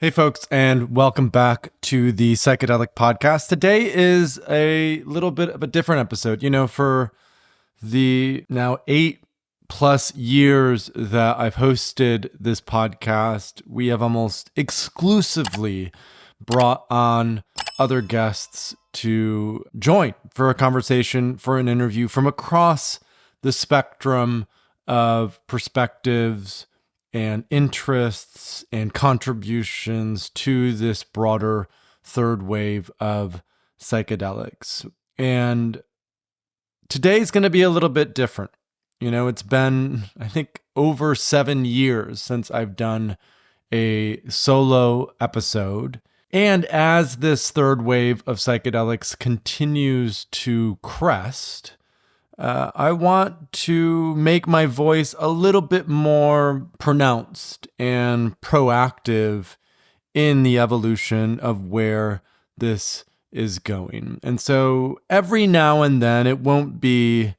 Hey folks, and welcome back to the Psychedelic Podcast. Today is a little bit of a different episode. For the now 8+ years that I've hosted this podcast, we have almost exclusively brought on other guests to join for a conversation, for an interview from across the spectrum of perspectives and interests and contributions to this broader third wave of psychedelics. And today's going to be a little bit different. It's been, I think, over 7 years since I've done a solo episode. And as this third wave of psychedelics continues to crest, I want to make my voice a little bit more pronounced and proactive in the evolution of where this is going. And so every now and then, it won't be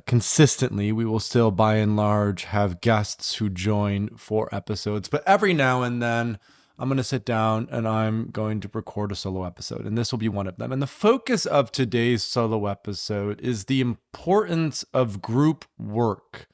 consistently. We will still, by and large, have guests who join for episodes. But every now and then, I'm going to sit down and I'm going to record a solo episode, and this will be one of them. And the focus of today's solo episode is the importance of group work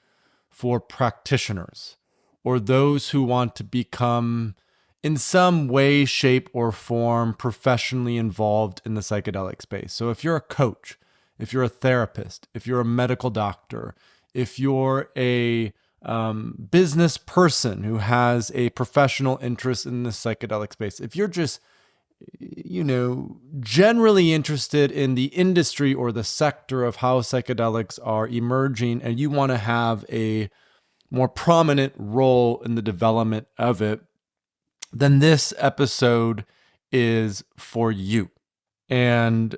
for practitioners or those who want to become, in some way, shape, or form, professionally involved in the psychedelic space. So if you're a coach, if you're a therapist, if you're a medical doctor, if you're a business person who has a professional interest in the psychedelic space, if you're just, generally interested in the industry or the sector of how psychedelics are emerging, and you want to have a more prominent role in the development of it, then this episode is for you. And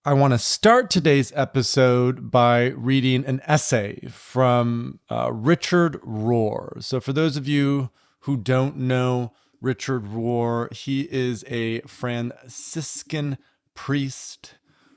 I want to start today's episode by reading an essay from Richard Rohr. So for those of you who don't know Richard Rohr, he is a Franciscan priest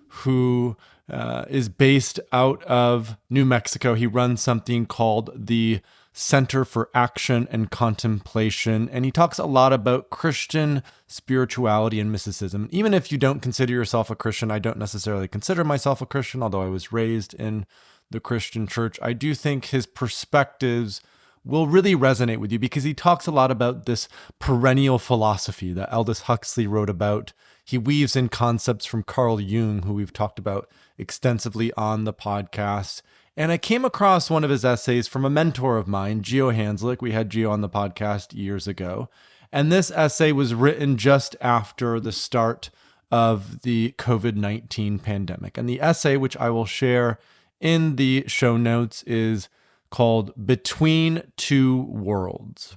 who is based out of New Mexico. He runs something called the Center for Action and Contemplation, and he talks a lot about Christian spirituality and mysticism. Even if you don't consider yourself a Christian, I don't necessarily consider myself a Christian, although I was raised in the Christian church. I do think his perspectives will really resonate with you because he talks a lot about this perennial philosophy that Aldous Huxley wrote about. He weaves in concepts from Carl Jung, who we've talked about extensively on the podcast. And I came across one of his essays from a mentor of mine, Gio Hanslick. We had Gio on the podcast years ago. And this essay was written just after the start of the COVID-19 pandemic. And the essay, which I will share in the show notes, is called Between Two Worlds.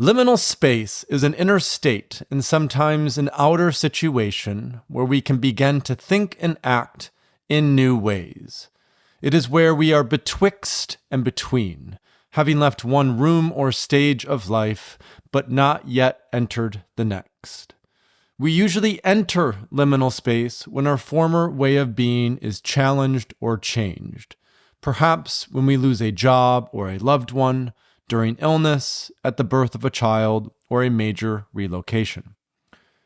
Liminal space is an inner state and sometimes an outer situation where we can begin to think and act in new ways. It is where we are betwixt and between, having left one room or stage of life, but not yet entered the next. We usually enter liminal space when our former way of being is challenged or changed. Perhaps when we lose a job or a loved one, during illness, at the birth of a child, or a major relocation.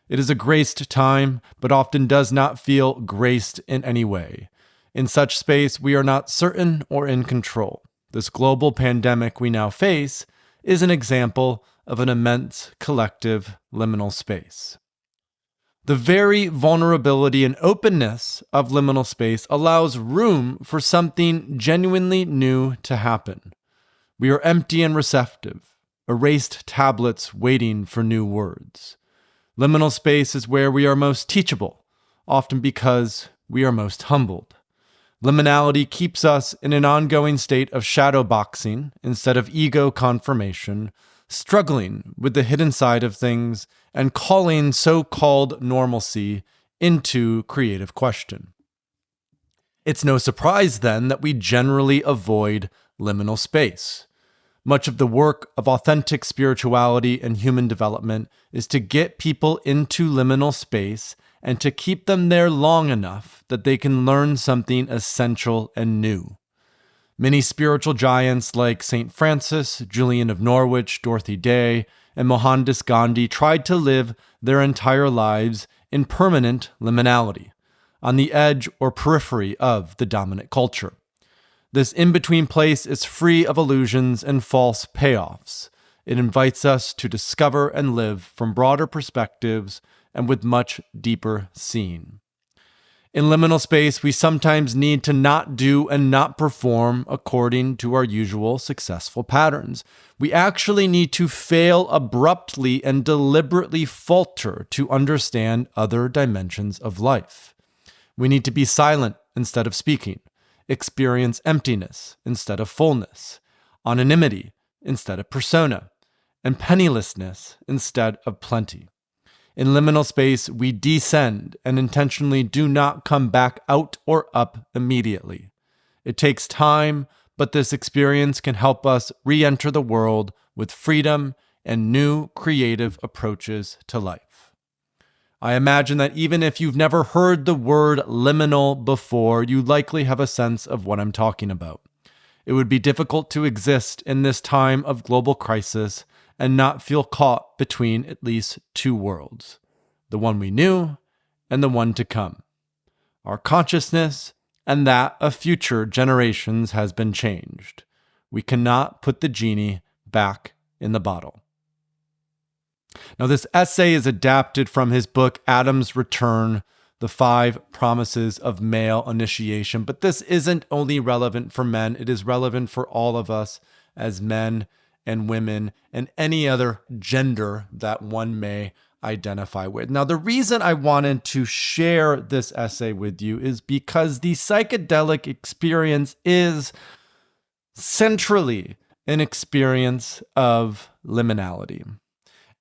It is a graced time, but often does not feel graced in any way. In such space, we are not certain or in control. This global pandemic we now face is an example of an immense collective liminal space. The very vulnerability and openness of liminal space allows room for something genuinely new to happen. We are empty and receptive, erased tablets waiting for new words. Liminal space is where we are most teachable, often because we are most humbled. Liminality keeps us in an ongoing state of shadow boxing instead of ego confirmation, struggling with the hidden side of things and calling so-called normalcy into creative question. It's no surprise then that we generally avoid liminal space. Much of the work of authentic spirituality and human development is to get people into liminal space and to keep them there long enough that they can learn something essential and new. Many spiritual giants like St. Francis, Julian of Norwich, Dorothy Day, and Mohandas Gandhi tried to live their entire lives in permanent liminality, on the edge or periphery of the dominant culture. This in-between place is free of illusions and false payoffs. It invites us to discover and live from broader perspectives and with much deeper seeing. In liminal space, we sometimes need to not do and not perform according to our usual successful patterns. We actually need to fail abruptly and deliberately falter to understand other dimensions of life. We need to be silent instead of speaking, experience emptiness instead of fullness, anonymity instead of persona, and pennilessness instead of plenty. In liminal space, we descend and intentionally do not come back out or up immediately. It takes time, but this experience can help us re-enter the world with freedom and new creative approaches to life. I imagine that even if you've never heard the word liminal before, you likely have a sense of what I'm talking about. It would be difficult to exist in this time of global crisis and not feel caught between at least two worlds, the one we knew and the one to come. Our consciousness and that of future generations has been changed. We cannot put the genie back in the bottle. Now, this essay is adapted from his book, Adam's Return, The 5 Promises of Male Initiation. But this isn't only relevant for men, it is relevant for all of us as men and women and any other gender that one may identify with. Now, the reason I wanted to share this essay with you is because the psychedelic experience is centrally an experience of liminality.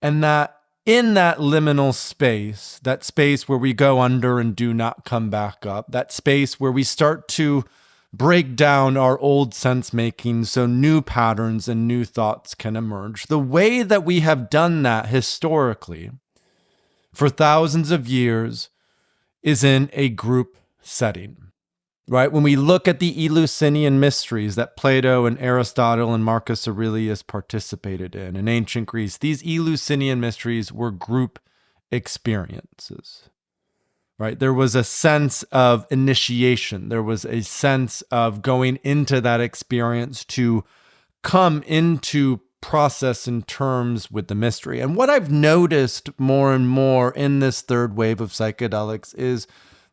And that in that liminal space, that space where we go under and do not come back up, that space where we start to break down our old sense-making so new patterns and new thoughts can emerge. The way that we have done that historically for thousands of years is in a group setting, right? When we look at the Eleusinian mysteries that Plato and Aristotle and Marcus Aurelius participated in ancient Greece, these Eleusinian mysteries were group experiences. Right? There was a sense of initiation. There was a sense of going into that experience to come into process and terms with the mystery. And what I've noticed more and more in this third wave of psychedelics is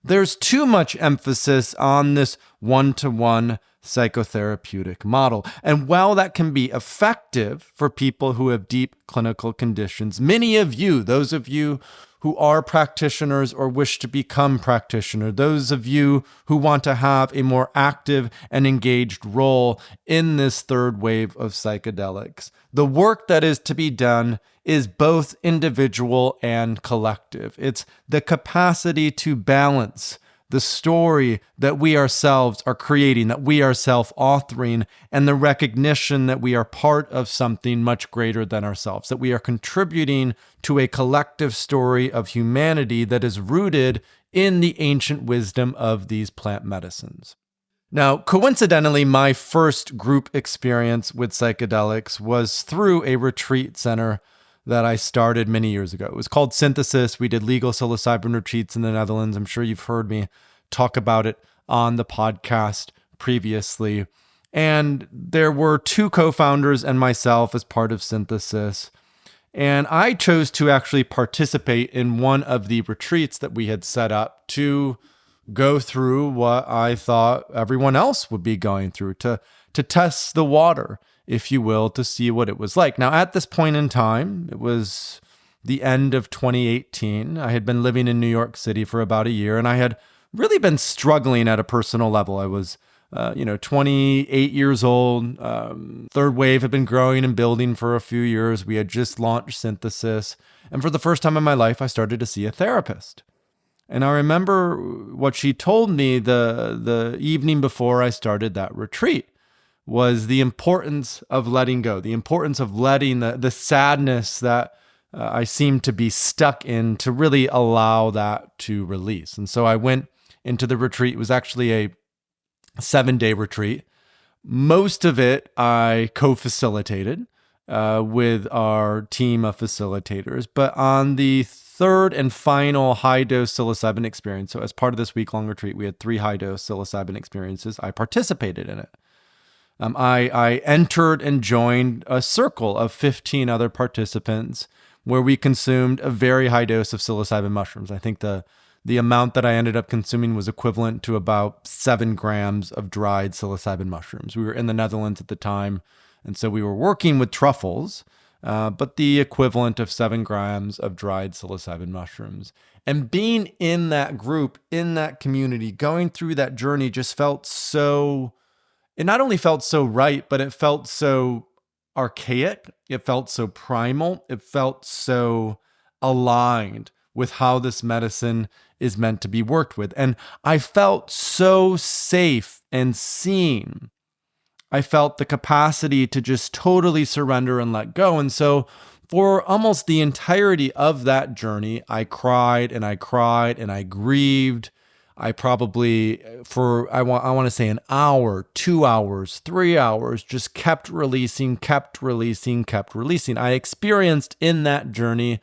there's too much emphasis on this one-to-one psychotherapeutic model. And while that can be effective for people who have deep clinical conditions, many of you, those of you who are practitioners or wish to become practitioners, those of you who want to have a more active and engaged role in this third wave of psychedelics, the work that is to be done is both individual and collective. It's the capacity to balance the story that we ourselves are creating, that we are self-authoring, and the recognition that we are part of something much greater than ourselves, that we are contributing to a collective story of humanity that is rooted in the ancient wisdom of these plant medicines. Now, coincidentally, my first group experience with psychedelics was through a retreat center that I started many years ago. It was called Synthesis. We did legal psilocybin retreats in the Netherlands. I'm sure you've heard me talk about it on the podcast previously. And there were 2 co-founders and myself as part of Synthesis. And I chose to actually participate in one of the retreats that we had set up to go through what I thought everyone else would be going through, to test the water, if you will, to see what it was like. Now, at this point in time, it was the end of 2018. I had been living in New York City for about a year, and I had really been struggling at a personal level. I was 28 years old. Third wave had been growing and building for a few years. We had just launched Synthesis. And for the first time in my life, I started to see a therapist. And I remember what she told me the evening before I started that retreat was the importance of letting go, the importance of letting the sadness that I seemed to be stuck in to really allow that to release. And so I went into the retreat. It was actually a 7-day retreat. Most of it I co-facilitated. with our team of facilitators. But on the third and final high-dose psilocybin experience, so as part of this week-long retreat, we had 3 high-dose psilocybin experiences. I participated in it. I entered and joined a circle of 15 other participants where we consumed a very high dose of psilocybin mushrooms. I think the amount that I ended up consuming was equivalent to about 7 grams of dried psilocybin mushrooms. We were in the Netherlands at the time, and so we were working with truffles, but the equivalent of 7 grams of dried psilocybin mushrooms. And being in that group, in that community, going through that journey just felt so... It not only felt so right, but it felt so archaic. It felt so primal. It felt so aligned with how this medicine is meant to be worked with. And I felt so safe and seen. I felt the capacity to just totally surrender and let go. And so for almost the entirety of that journey, I cried and I cried and I grieved. I probably, I want to say an hour, 2 hours, 3 hours, just kept releasing. I experienced in that journey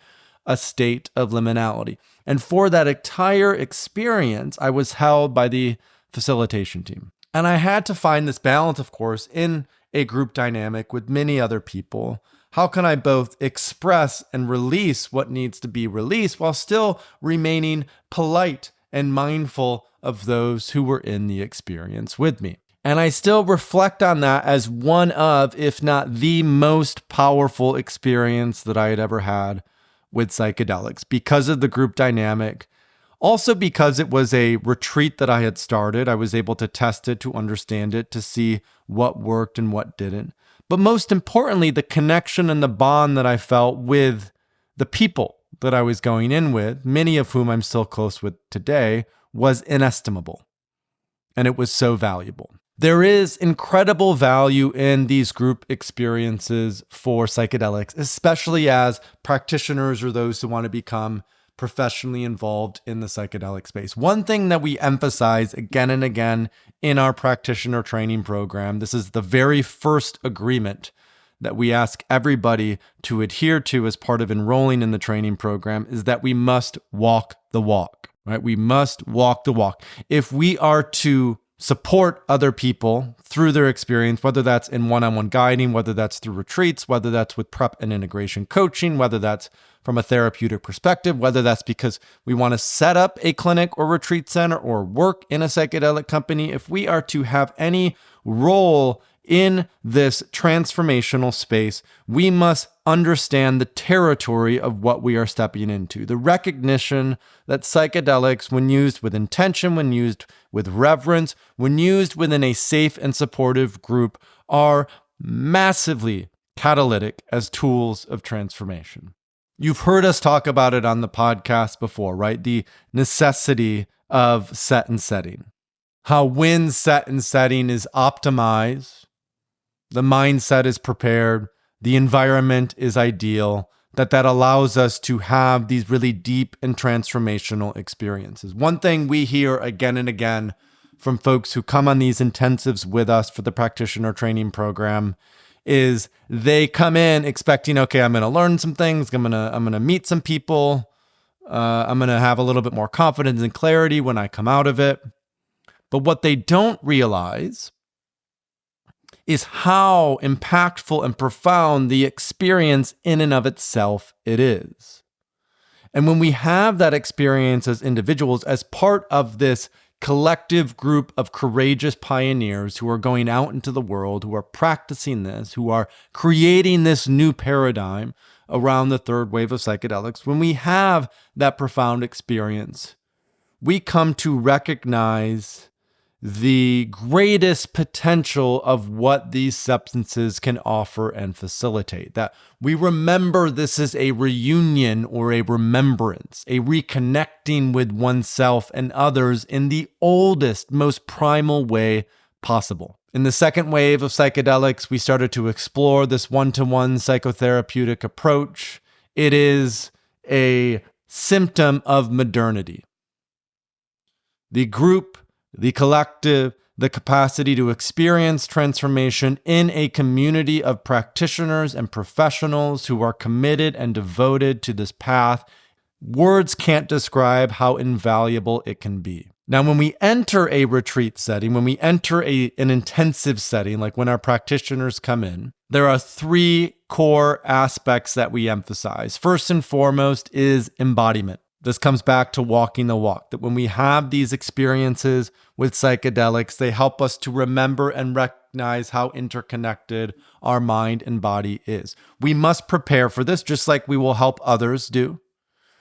a state of liminality. And for that entire experience, I was held by the facilitation team. And I had to find this balance, of course, in a group dynamic with many other people. How can I both express and release what needs to be released while still remaining polite and mindful of those who were in the experience with me? And I still reflect on that as one of, if not the most powerful experience that I had ever had with psychedelics because of the group dynamic. Also because it was a retreat that I had started. I was able to test it, to understand it, to see what worked and what didn't. But most importantly, the connection and the bond that I felt with the people that I was going in with, many of whom I'm still close with today, was inestimable. And it was so valuable. There is incredible value in these group experiences for psychedelics, especially as practitioners or those who want to become professionally involved in the psychedelic space. One thing that we emphasize again and again in our practitioner training program, this is the very first agreement that we ask everybody to adhere to as part of enrolling in the training program, is that we must walk the walk, right? We must walk the walk. If we are to support other people through their experience, whether that's in one-on-one guiding, whether that's through retreats, whether that's with prep and integration coaching, whether that's from a therapeutic perspective, whether that's because we want to set up a clinic or retreat center or work in a psychedelic company, if we are to have any role in this transformational space, we must understand the territory of what we are stepping into. The recognition that psychedelics, when used with intention, when used with reverence, when used within a safe and supportive group, are massively catalytic as tools of transformation. You've heard us talk about it on the podcast before, right? The necessity of set and setting. How when set and setting is optimized, the mindset is prepared, the environment is ideal, that allows us to have these really deep and transformational experiences. One thing we hear again and again from folks who come on these intensives with us for the practitioner training program is they come in expecting, okay, I'm going to learn some things, I'm going to meet some people, I'm going to have a little bit more confidence and clarity when I come out of it. But what they don't realize is how impactful and profound the experience in and of itself it is. And when we have that experience as individuals, as part of this collective group of courageous pioneers who are going out into the world, who are practicing this, who are creating this new paradigm around the third wave of psychedelics, when we have that profound experience, we come to recognize the greatest potential of what these substances can offer and facilitate. That we remember this is a reunion or a remembrance, a reconnecting with oneself and others in the oldest, most primal way possible. In the second wave of psychedelics, we started to explore this one-to-one psychotherapeutic approach. It is a symptom of modernity. The group, the collective, the capacity to experience transformation in a community of practitioners and professionals who are committed and devoted to this path. Words can't describe how invaluable it can be. Now, when we enter a retreat setting, when we enter an intensive setting, like when our practitioners come in, there are three core aspects that we emphasize. First and foremost is embodiment. This comes back to walking the walk, that when we have these experiences with psychedelics, they help us to remember and recognize how interconnected our mind and body is. We must prepare for this, just like we will help others do.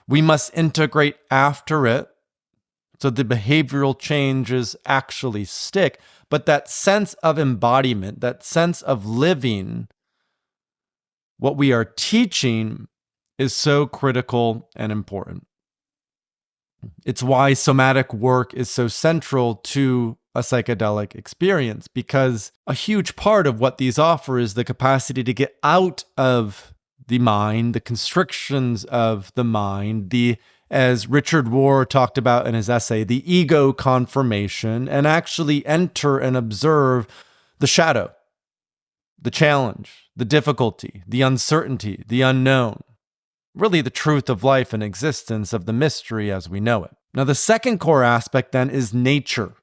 We must integrate after it, so the behavioral changes actually stick. But that sense of embodiment, that sense of living what we are teaching is so critical and important. It's why somatic work is so central to a psychedelic experience, because a huge part of what these offer is the capacity to get out of the mind, the constrictions of the mind, as Richard Rohr talked about in his essay, the ego confirmation, and actually enter and observe the shadow, the challenge, the difficulty, the uncertainty, the unknown, really the truth of life and existence, of the mystery as we know it. Now, the second core aspect then is nature.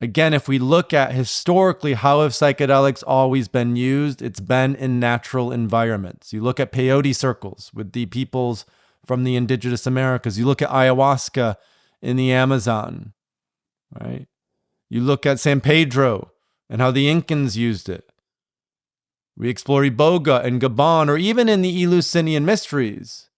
Again, if we look at historically how have psychedelics always been used, it's been in natural environments. You look at peyote circles with the peoples from the indigenous Americas. You look at ayahuasca in the Amazon, right? You look at San Pedro and how the Incans used it. We explore Iboga and Gabon, or even in the Eleusinian mysteries,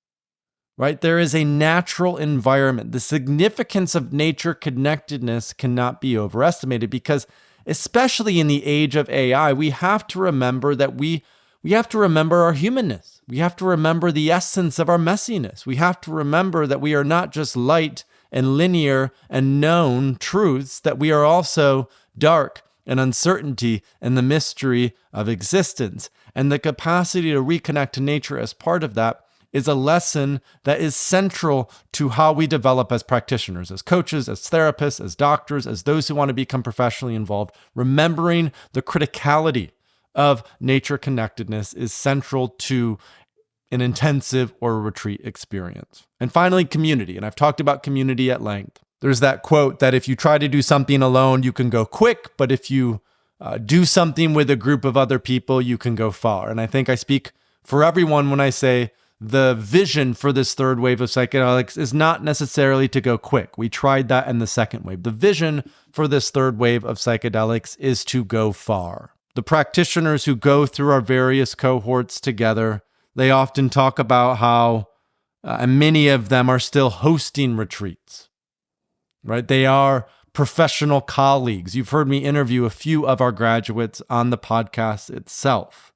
right? There is a natural environment. The significance of nature connectedness cannot be overestimated, because especially in the age of AI, we have to remember that we have to remember our humanness. We have to remember the essence of our messiness. We have to remember that we are not just light and linear and known truths, that we are also dark and uncertainty and the mystery of existence. And the capacity to reconnect to nature as part of that is a lesson that is central to how we develop as practitioners, as coaches, as therapists, as doctors, as those who want to become professionally involved. Remembering the criticality of nature connectedness is central to an intensive or a retreat experience. And finally, community. And I've talked about community at length. There's that quote that if you try to do something alone, you can go quick, but if you do something with a group of other people, you can go far. And I think I speak for everyone when I say the vision for this third wave of psychedelics is not necessarily to go quick. We tried that in the second wave. The vision for this third wave of psychedelics is to go far. The practitioners who go through our various cohorts together, they often talk about how, and many of them are still hosting retreats, right? They are professional colleagues. You've heard me interview a few of our graduates on the podcast itself.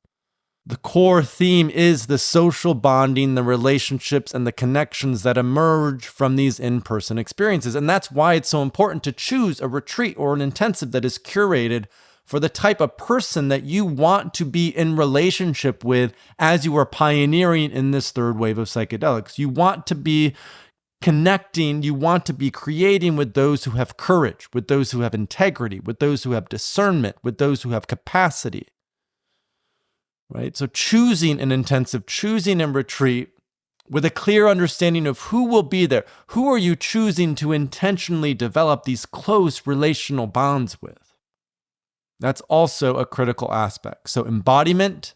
The core theme is the social bonding, the relationships, and the connections that emerge from these in-person experiences. And that's why it's so important to choose a retreat or an intensive that is curated for the type of person that you want to be in relationship with as you are pioneering in this third wave of psychedelics. You want to be connecting, you want to be creating with those who have courage, with those who have integrity, with those who have discernment, with those who have capacity. Right? So choosing an intensive, choosing a retreat with a clear understanding of who will be there. Who are you choosing to intentionally develop these close relational bonds with? That's also a critical aspect. So embodiment,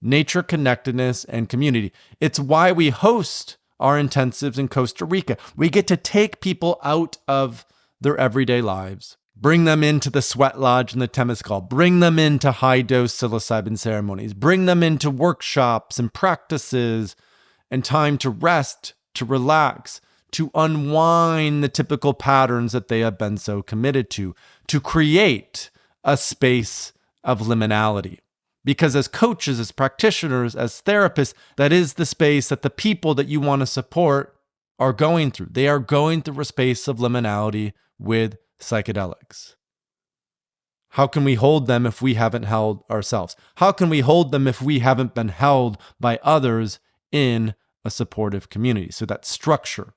nature connectedness, and community. It's why we host our intensives in Costa Rica. We get to take people out of their everyday lives, bring them into the sweat lodge and the Temescal, bring them into high-dose psilocybin ceremonies, bring them into workshops and practices and time to rest, to relax, to unwind the typical patterns that they have been so committed to create a space of liminality. Because as coaches, as practitioners, as therapists, that is the space that the people that you want to support are going through. They are going through a space of liminality with psychedelics. How can we hold them if we haven't held ourselves? How can we hold them if we haven't been held by others in a supportive community? So that structure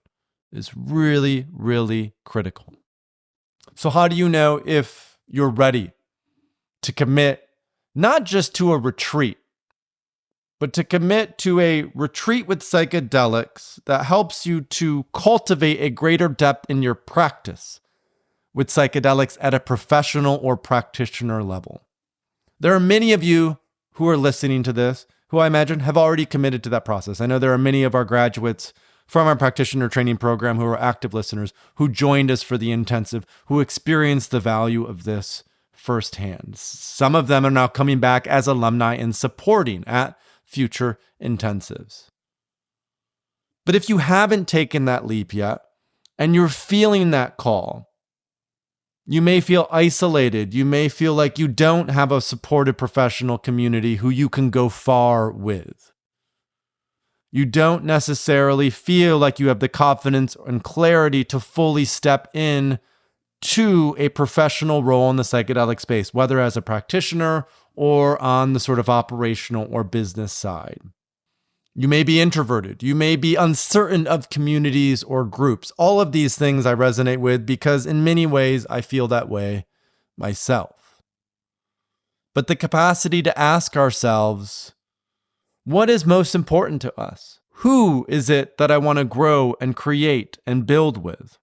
is really, really critical. So how do you know if you're ready to commit not just to a retreat, but to commit to a retreat with psychedelics that helps you to cultivate a greater depth in your practice with psychedelics at a professional or practitioner level? There are many of you who are listening to this who I imagine have already committed to that process. I know there are many of our graduates from our practitioner training program who are active listeners, who joined us for the intensive, who experienced the value of this firsthand. Some of them are now coming back as alumni and supporting at future intensives. But if you haven't taken that leap yet, and you're feeling that call, you may feel isolated. You may feel like you don't have a supported professional community who you can go far with. You don't necessarily feel like you have the confidence and clarity to fully step in to a professional role in the psychedelic space, whether as a practitioner or on the sort of operational or business side. You may be introverted. You may be uncertain of communities or groups. All of these things I resonate with because in many ways I feel that way myself. But the capacity to ask ourselves, what is most important to us? Who is it that I want to grow and create and build with?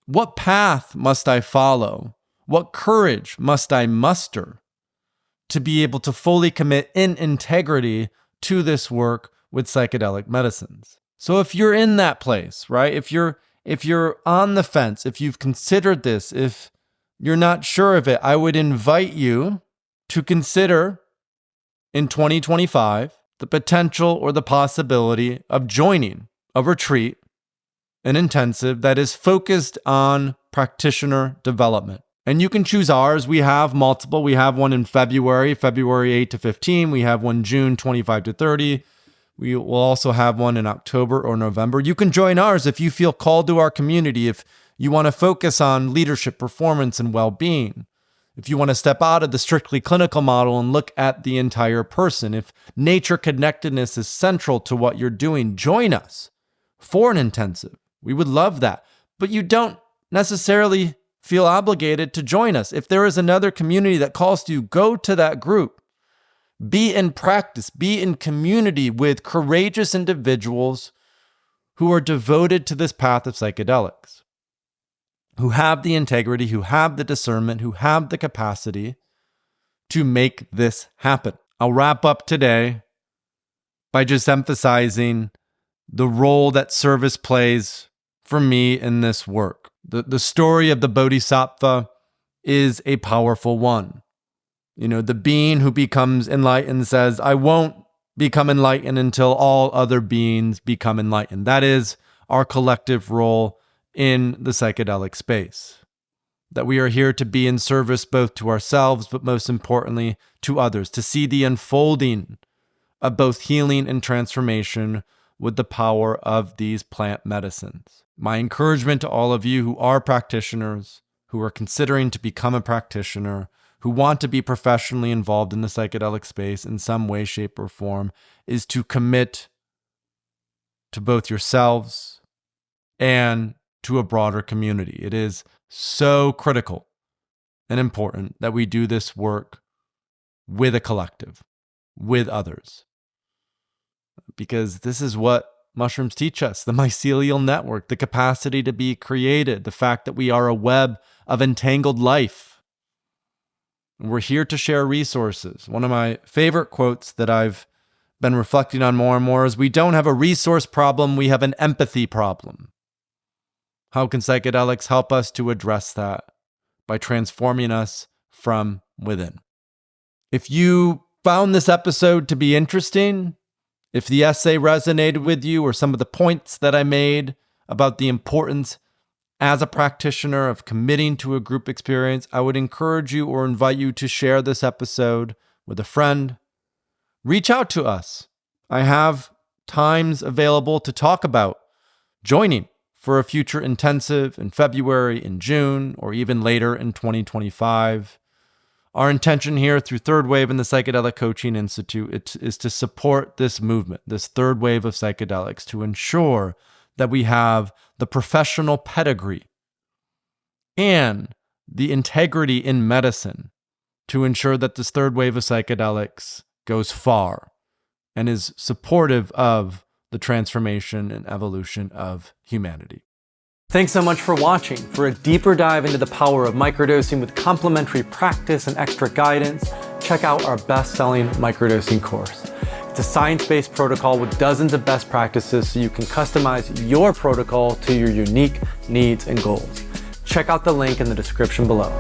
What path must I follow? What courage must I muster to be able to fully commit in integrity to this work with psychedelic medicines? So if you're in that place, right? If you're on the fence, if you've considered this, if you're not sure of it, I would invite you to consider in 2025 the potential or the possibility of joining a retreat, an intensive that is focused on practitioner development. And you can choose ours. We have multiple. We have one in February 8 to 15. We have one June 25 to 30. We will also have one in October or November. You can join ours if you feel called to our community, if you want to focus on leadership, performance, and well-being. If you want to step out of the strictly clinical model and look at the entire person, if nature connectedness is central to what you're doing, join us for an intensive. We would love that. But you don't necessarily feel obligated to join us. If there is another community that calls to you, go to that group. Be in practice, be in community with courageous individuals who are devoted to this path of psychedelics, who have the integrity, who have the discernment, who have the capacity to make this happen. I'll wrap up today by just emphasizing the role that service plays for me in this work. The story of the Bodhisattva is a powerful one. You know, the being who becomes enlightened says, I won't become enlightened until all other beings become enlightened. That is our collective role in the psychedelic space. That we are here to be in service both to ourselves, but most importantly, to others, to see the unfolding of both healing and transformation with the power of these plant medicines. My encouragement to all of you who are practitioners, who are considering to become a practitioner, who want to be professionally involved in the psychedelic space in some way, shape, or form, is to commit to both yourselves and to a broader community. It is so critical and important that we do this work with a collective, with others. Because this is what mushrooms teach us, the mycelial network, the capacity to be created, the fact that we are a web of entangled life. We're here to share resources. One of my favorite quotes that I've been reflecting on more and more is, we don't have a resource problem, we have an empathy problem. How can psychedelics help us to address that? By transforming us from within. If you found this episode to be interesting, if the essay resonated with you or some of the points that I made about the importance as a practitioner of committing to a group experience, I would encourage you or invite you to share this episode with a friend. Reach out to us. I have times available to talk about joining for a future intensive in February, in June, or even later in 2025. Our intention here through Third Wave and the Psychedelic Coaching Institute is to support this movement, this third wave of psychedelics, to ensure that we have the professional pedigree and the integrity in medicine to ensure that this third wave of psychedelics goes far and is supportive of the transformation and evolution of humanity. Thanks so much for watching. For a deeper dive into the power of microdosing with complementary practice and extra guidance, check out our best-selling microdosing course. It's a science-based protocol with dozens of best practices so you can customize your protocol to your unique needs and goals. Check out the link in the description below.